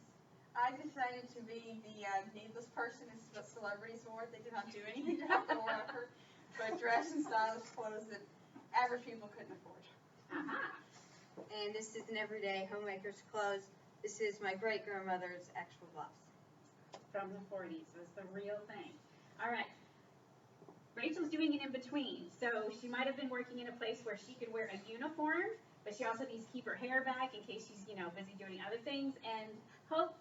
I decided to be the needless person. This is what celebrities wore. They did not do anything to have the war effort, but dress and stylish clothes that average people couldn't afford. Aha. And this is an everyday homemaker's clothes. This is my great-grandmother's actual blouse. From the 40s. So it's the real thing. All right. Rachel's doing it in between. So she might have been working in a place where she could wear a uniform, but she also needs to keep her hair back in case she's, busy doing other things. And Hope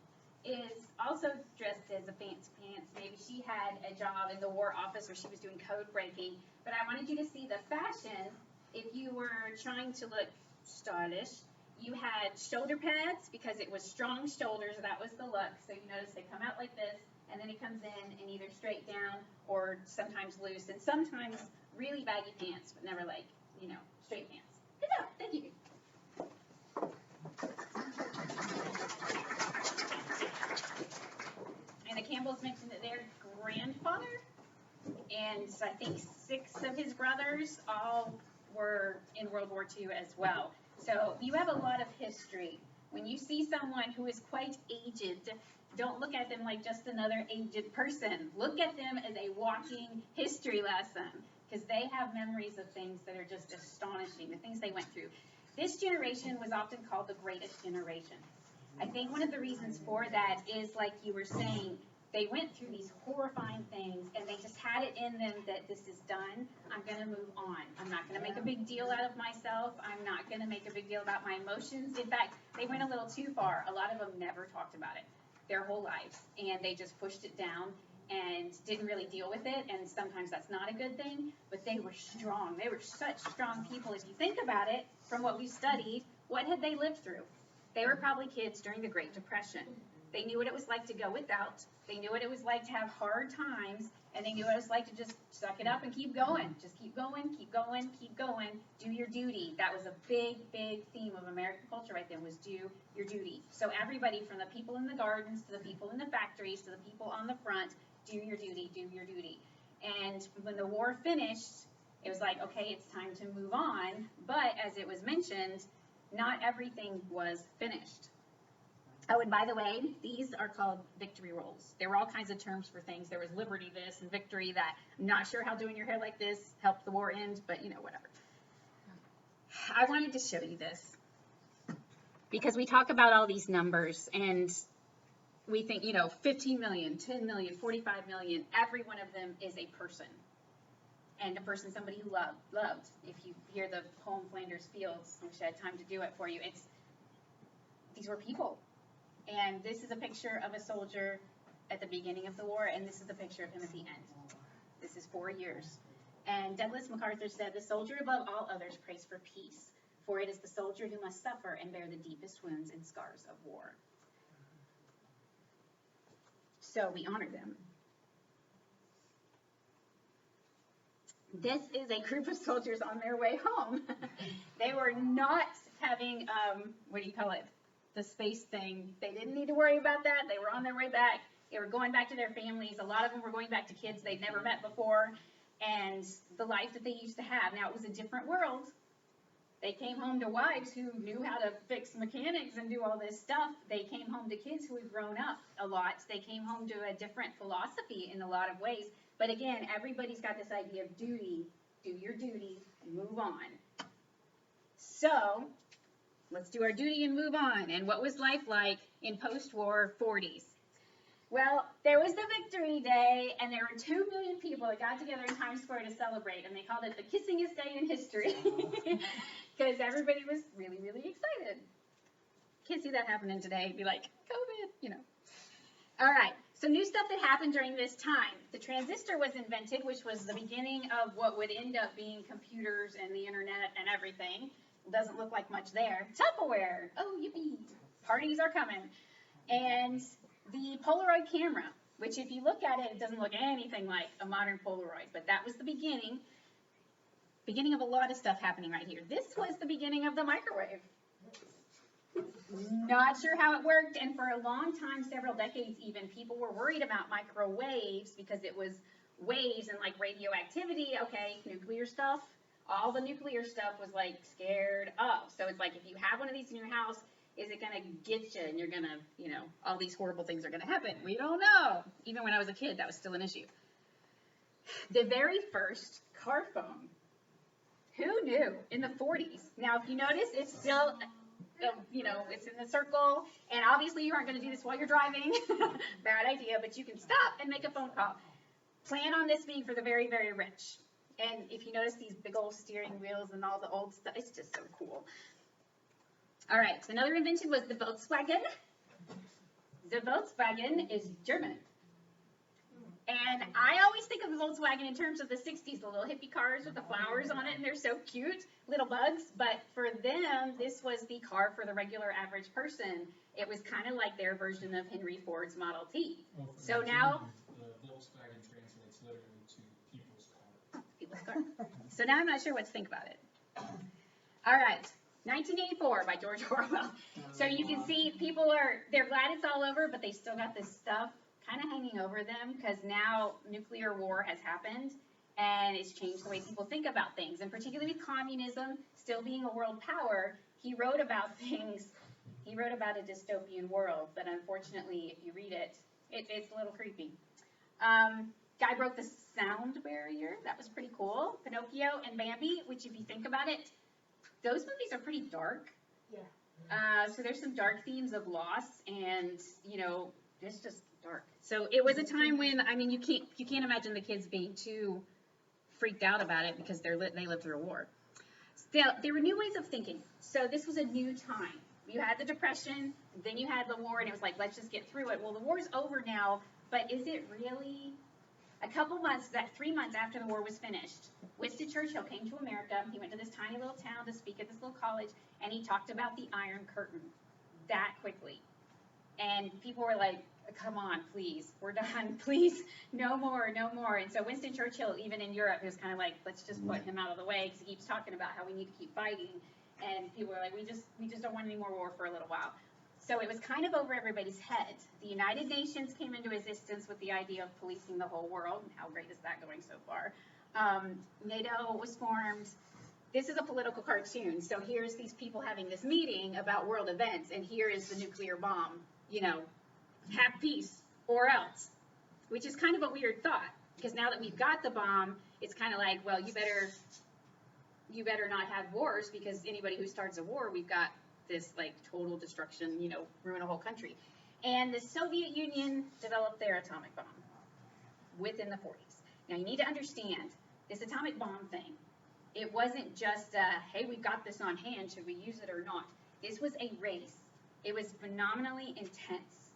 is also dressed as a fancy pants. Maybe she had a job in the War Office where she was doing code breaking. But I wanted you to see the fashion if you were trying to look stylish. You had shoulder pads because it was strong shoulders. That was the look. So you notice they come out like this, and then it comes in either straight down or sometimes loose, and sometimes really baggy pants, but never like, straight pants. Good job. Thank you. And the Campbells mentioned that their grandfather and I think 6 of his brothers all were in World War II as well. So you have a lot of history. When you see someone who is quite aged, don't look at them like just another aged person. Look at them as a walking history lesson, because they have memories of things that are just astonishing, the things they went through. This generation was often called the greatest generation. I think one of the reasons for that is, like you were saying, they went through these horrifying things, and they just had it in them that this is done. I'm going to move on. I'm not going to make a big deal out of myself. I'm not going to make a big deal about my emotions. In fact, they went a little too far. A lot of them never talked about it their whole lives, and they just pushed it down and didn't really deal with it, and sometimes that's not a good thing, but they were strong. They were such strong people. If you think about it, from what we studied, what had they lived through? They were probably kids during the Great Depression. They knew what it was like to go without. They knew what it was like to have hard times, and they knew what it was like to just suck it up and keep going. Just keep going, keep going, keep going. Do your duty. That was a big, big theme of American culture right then, was do your duty. So everybody from the people in the gardens to the people in the factories to the people on the front, do your duty, do your duty. And when the war finished, it was like, okay, it's time to move on. But as it was mentioned, not everything was finished. Oh, and by the way, these are called victory rolls. There were all kinds of terms for things. There was liberty this and victory that. I'm not sure how doing your hair like this helped the war end, but whatever. I wanted to show you this because we talk about all these numbers and we think, 15 million, 10 million, 45 million, every one of them is a person. And a person somebody who loved. If you hear the poem Flanders Fields, I wish I had time to do it for you, these were people. And this is a picture of a soldier at the beginning of the war, and this is the picture of him at the end. This is 4 years. And Douglas MacArthur said, "The soldier above all others prays for peace, for it is the soldier who must suffer and bear the deepest wounds and scars of war." So we honor them. This is a group of soldiers on their way home. They were not having, the space thing. They didn't need to worry about that. They were on their way back. They were going back to their families. A lot of them were going back to kids they'd never met before and the life that they used to have. Now, it was a different world. They came home to wives who knew how to fix mechanics and do all this stuff. They came home to kids who had grown up a lot. They came home to a different philosophy in a lot of ways. But again, everybody's got this idea of duty. Do your duty, move on. So, let's do our duty and move on. And what was life like in post-war 40s? Well, there was the Victory Day, and there were 2 million people that got together in Times Square to celebrate, and they called it the kissingest day in history, because everybody was really, really excited. Can't see that happening today. It'd be like, COVID, you know. All right, so new stuff that happened during this time. The transistor was invented, which was the beginning of what would end up being computers and the internet and everything. Doesn't look like much there. Tupperware, oh, yippee, parties are coming. And the Polaroid camera, which if you look at it, it doesn't look anything like a modern Polaroid, but that was the beginning of a lot of stuff happening right here. This was the beginning of the microwave. Not sure how it worked, and for a long time, several decades even, people were worried about microwaves because it was waves and like radioactivity, okay, nuclear stuff. All the nuclear stuff was like scared of. So it's like if you have one of these in your house, is it gonna get you and you're gonna, you know, all these horrible things are gonna happen? We don't know. Even when I was a kid, that was still an issue. The very first car phone. Who knew? In the 40s. Now, if you notice, it's still, you know, it's in the circle, and obviously you aren't gonna do this while you're driving. Bad idea, but you can stop and make a phone call. Plan on this being for the very, very rich. And if you notice these big old steering wheels and all the old stuff, it's just so cool. All right, so another invention was the Volkswagen. The Volkswagen is German. And I always think of the Volkswagen in terms of the 60s, the little hippie cars with the flowers on it, and they're so cute, little bugs. But for them, this was the car for the regular average person. It was kind of like their version of Henry Ford's Model T. Well, So the now, Volkswagen translates literally to people's car. people's car. So now I'm not sure what to think about it. All right. 1984 by George Orwell. So you can see people they're glad it's all over, but they still got this stuff kind of hanging over them because now nuclear war has happened and it's changed the way people think about things. And particularly with communism still being a world power, he wrote about things. He wrote about a dystopian world, but unfortunately, if you read it, it's a little creepy. Guy broke the sound barrier. That was pretty cool. Pinocchio and Bambi, which if you think about it, those movies are pretty dark. Yeah. So there's some dark themes of loss, and you know, it's just dark. So it was a time when, I mean, you can't imagine the kids being too freaked out about it because they lived through a war. Still, there were new ways of thinking. So this was a new time. You had the Depression, then you had the war, and it was like, let's just get through it. Well, the war's over now, but is it really? A couple months, 3 months after the war was finished, Winston Churchill came to America. He went to this tiny little town to speak at this little college, and he talked about the Iron Curtain that quickly. And people were like, come on, please, we're done, please, no more, no more. And so Winston Churchill, even in Europe, was kind of like, let's just put him out of the way, because he keeps talking about how we need to keep fighting. And people were like, we just don't want any more war for a little while. So it was kind of over everybody's head. The United Nations came into existence with the idea of policing the whole world. And how great is that going so far? NATO was formed. This is a political cartoon. So here's these people having this meeting about world events, and here is the nuclear bomb. You know, have peace or else, which is kind of a weird thought, because now that we've got the bomb, it's kind of like, well, you better not have wars, because anybody who starts a war, we've got this like total destruction, you know, ruin a whole country. And the Soviet Union developed their atomic bomb within the 40s. Now you need to understand this atomic bomb thing. It wasn't just, hey, we've got this on hand, should we use it or not? This was a race. It was phenomenally intense.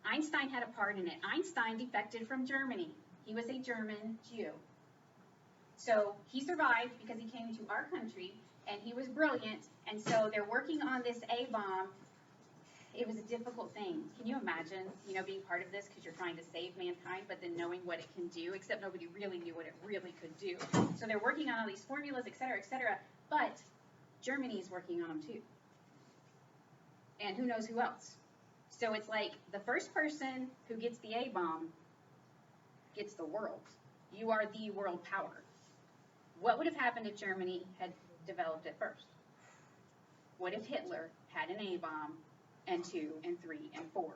Einstein had a part in it. Einstein defected from Germany. He was a German Jew. So he survived because he came to our country, and he was brilliant, and so they're working on this A-bomb. It was a difficult thing. Can you imagine, you know, being part of this because you're trying to save mankind, but then knowing what it can do, except nobody really knew what it really could do. So they're working on all these formulas, et cetera, but Germany is working on them too. And who knows who else. So it's like the first person who gets the A-bomb gets the world. You are the world power. What would have happened if Germany had developed it first? What if Hitler had an A-bomb and 2 and 3 and 4?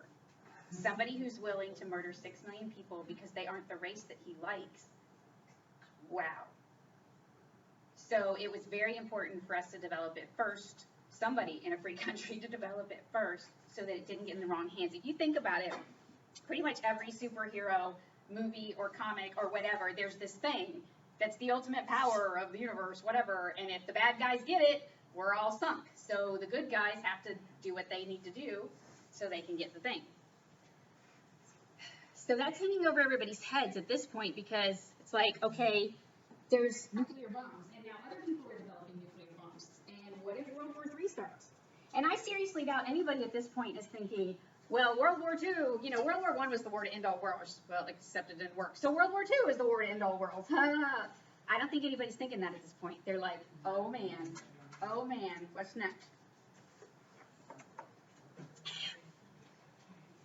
Somebody who's willing to murder 6 million people because they aren't the race that he likes. Wow. So it was very important for us to develop it first, somebody in a free country to develop it first, so that it didn't get in the wrong hands. If you think about it, pretty much every superhero movie or comic or whatever, there's this thing that's the ultimate power of the universe, whatever, and if the bad guys get it, we're all sunk. So the good guys have to do what they need to do so they can get the thing. So that's hanging over everybody's heads at this point, because it's like, okay, there's nuclear bombs, and now other people are developing nuclear bombs, and what if World War III starts? And I seriously doubt anybody at this point is thinking, well, World War II, you know, World War I was the war to end all worlds. Well, except it didn't work. So World War II is the war to end all worlds. I don't think anybody's thinking that at this point. They're like, oh man, what's next?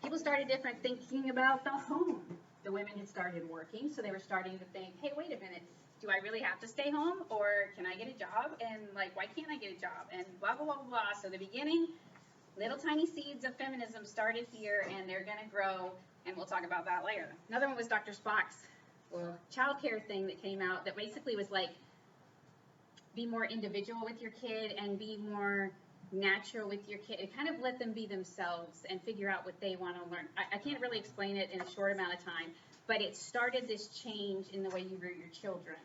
People started thinking about the home. The women had started working, so they were starting to think, hey, wait a minute, do I really have to stay home, or can I get a job? And like, why can't I get a job? And blah, blah, blah, blah, blah. So the beginning, little tiny seeds of feminism started here, and they're going to grow, and we'll talk about that later. Another one was Dr. Spock's child care thing that came out that basically was like, be more individual with your kid and be more natural with your kid. It kind of let them be themselves and figure out what they want to learn. I can't really explain it in a short amount of time, but it started this change in the way you rear your children.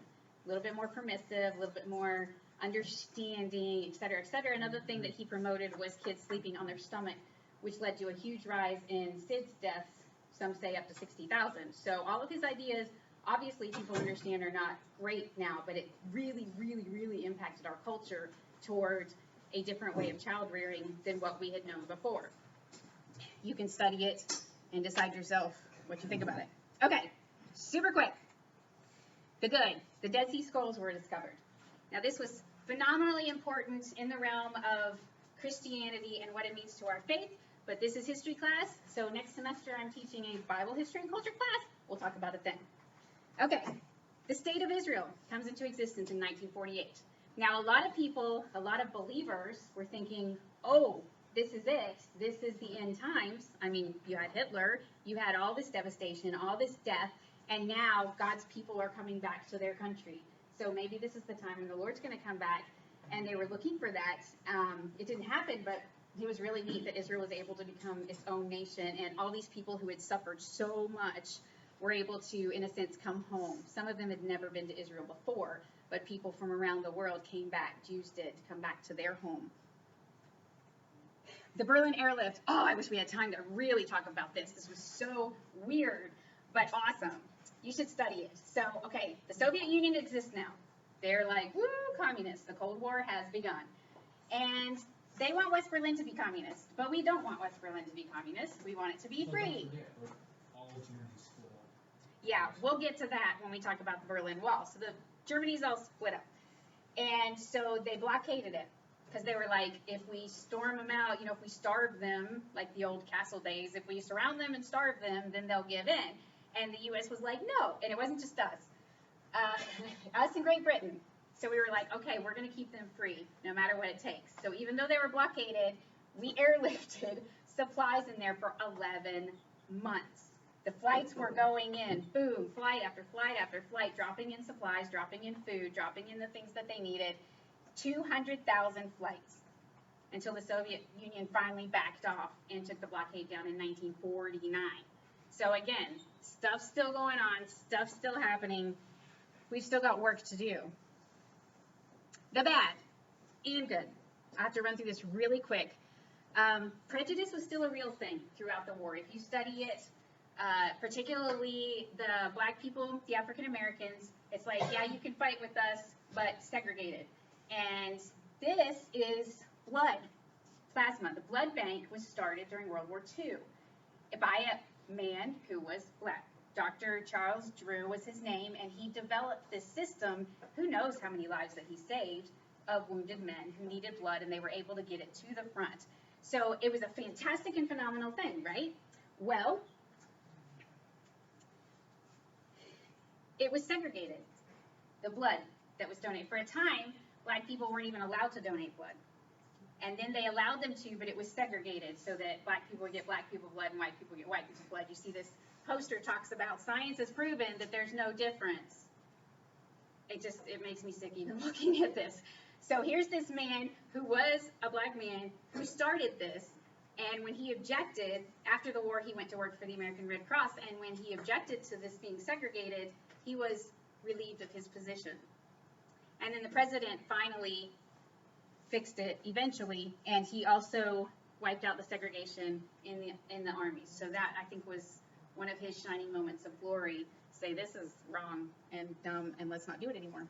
A little bit more permissive, a little bit more understanding, et cetera, et cetera. Another thing that he promoted was kids sleeping on their stomach, which led to a huge rise in SIDS deaths, some say up to 60,000. So all of his ideas, obviously people understand, are not great now, but it really, really, really impacted our culture towards a different way of child rearing than what we had known before. You can study it and decide yourself what you think about it. Okay, super quick. The good. The Dead Sea Scrolls were discovered. Now this was phenomenally important in the realm of Christianity and what it means to our faith, but this is history class, so next semester I'm teaching a Bible history and culture class. We'll talk about it then. Okay, the State of Israel comes into existence in 1948. Now a lot of people, a lot of believers were thinking, oh, this is it. This is the end times. I mean, you had Hitler, you had all this devastation, all this death, and now God's people are coming back to their country. So maybe this is the time when the Lord's going to come back, and they were looking for that. It didn't happen, but it was really neat that Israel was able to become its own nation, and all these people who had suffered so much were able to, in a sense, come home. Some of them had never been to Israel before, but people from around the world came back. Jews did come back to their home. The Berlin airlift. Oh, I wish we had time to really talk about this. This was so weird, but awesome. You should study it. So, okay, the Soviet Union exists now. They're like, woo, communists. The Cold War has begun. And they want West Berlin to be communist, but we don't want West Berlin to be communist. We want it to be free. All of Germany's split up. Yeah, we'll get to that when we talk about the Berlin Wall. So the Germany's all split up. And so they blockaded it because they were like, if we storm them out, you know, if we starve them, like the old castle days, if we surround them and starve them, then they'll give in. And the U.S. was like, no. And it wasn't just us. Us and Great Britain. So we were like, okay, we're going to keep them free no matter what it takes. So even though they were blockaded, we airlifted supplies in there for 11 months. The flights were going in, boom, flight after flight after flight, dropping in supplies, dropping in food, dropping in the things that they needed. 200,000 flights until the Soviet Union finally backed off and took the blockade down in 1949. So again, stuff's still going on, stuff's still happening. We've still got work to do. The bad and good. I have to run through this really quick. Prejudice was still a real thing throughout the war. If you study it, particularly the black people, the African Americans, it's like, yeah, you can fight with us, but segregated. And this is blood plasma. The blood bank was started during World War II by a man who was black. Dr. Charles Drew was his name, and he developed this system. Who knows how many lives that he saved of wounded men who needed blood, and they were able to get it to the front. So it was a fantastic and phenomenal thing, right? Well, it was segregated, the blood that was donated. For a time, black people weren't even allowed to donate blood. And then they allowed them to, but it was segregated so that black people would get black people blood and white people get white people blood. You see this poster talks about science has proven that there's no difference. it makes me sick even looking at this. So here's this man who was a black man who started this, and when he objected, after the war he went to work for the American Red Cross, and when he objected to this being segregated, he was relieved of his position. And then the president finally fixed it eventually, and he also wiped out the segregation in the army. So that, I think, was one of his shining moments of glory. Say, this is wrong and dumb, and let's not do it anymore.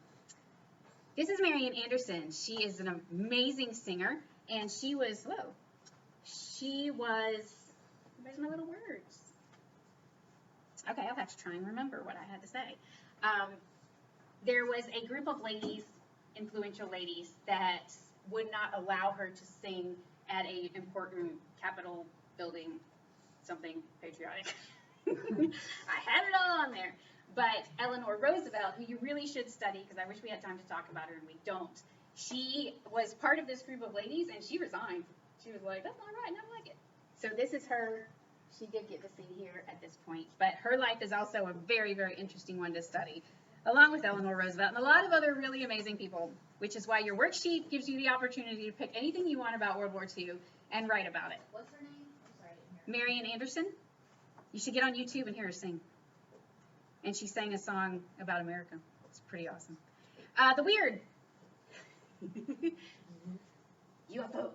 This is Marian Anderson. She is an amazing singer, and she was, where's my little words? Okay, I'll have to try and remember what I had to say. There was a group of ladies, influential ladies, that would not allow her to sing at a important Capitol building, something patriotic. I had it all on there. But Eleanor Roosevelt, who you really should study, because I wish we had time to talk about her and we don't, she was part of this group of ladies and she resigned. She was like, that's not right, not like it. So this is her. She did get to sing here at this point. But her life is also a very, very interesting one to study, along with Eleanor Roosevelt and a lot of other really amazing people, which is why your worksheet gives you the opportunity to pick anything you want about World War II and write about it. What's her name? I'm sorry, I didn't hear her. Marian Anderson. You should get on YouTube and hear her sing. And she sang a song about America. It's pretty awesome. The weird. UFOs.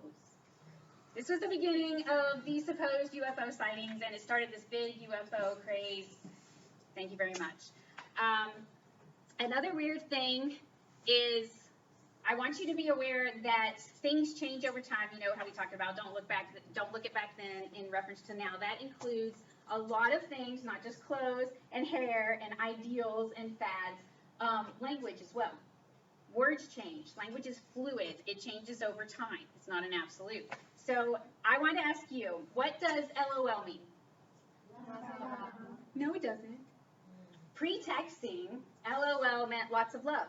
This was the beginning of the supposed UFO sightings, and it started this big UFO craze. Thank you very much. Another weird thing is I want you to be aware that things change over time. You know how we talked about don't look at back then in reference to now. That includes a lot of things, not just clothes and hair and ideals and fads, language as well. Words change. Language is fluid. It changes over time. It's not an absolute. So I want to ask you, what does LOL mean? No, it doesn't. Pre-texting, LOL meant lots of love.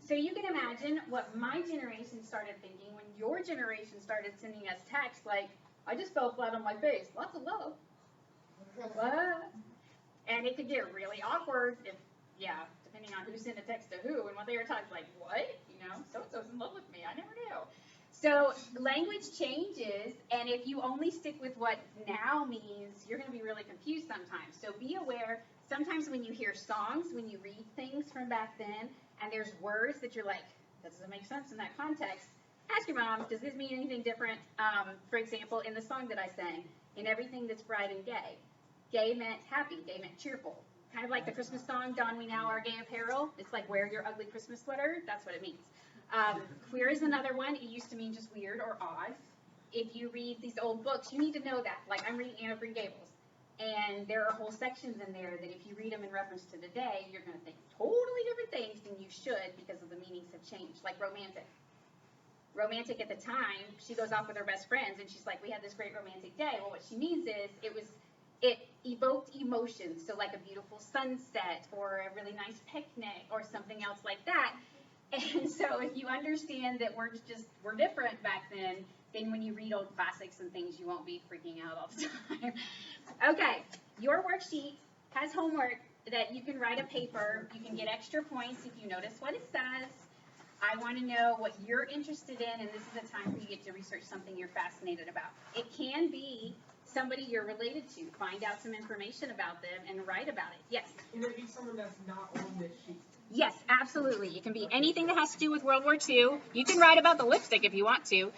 So you can imagine what my generation started thinking when your generation started sending us texts like, I just fell flat on my face. Lots of love. What? And it could get really awkward if, depending on who sent a text to who and what they were talking, like, what? You know, so-and-so's in love with me. I never knew. So language changes, and if you only stick with what now means, you're going to be really confused sometimes. So be aware, sometimes when you hear songs, when you read things from back then, and there's words that you're like, that doesn't make sense in that context, ask your mom, does this mean anything different? For example, in the song that I sang, in everything that's bright and gay. Gay meant happy, gay meant cheerful. Kind of like the Christmas song, Don We Now Our Gay Apparel. It's like wear your ugly Christmas sweater. That's what it means. Queer is another one. It used to mean just weird or odd. If you read these old books, you need to know that. Like I'm reading Anne of Green Gables. And there are whole sections in there that if you read them in reference to today, you're going to think totally different things than you should because of the meanings have changed. Like romantic. Romantic at the time, she goes off with her best friends and she's like, we had this great romantic day. Well, what she means is it evoked emotions, so like a beautiful sunset or a really nice picnic or something else like that. And so if you understand that we're different back then when you read old classics and things, you won't be freaking out all the time. Okay, your worksheet has homework that you can write a paper. You can get extra points if you notice what it says. I want to know what you're interested in, and this is a time where you get to research something you're fascinated about. It can be somebody you're related to. Find out some information about them and write about it. Yes? Can it be someone that's not on this sheet? Yes, absolutely. It can be anything that has to do with World War II. You can write about the lipstick if you want to.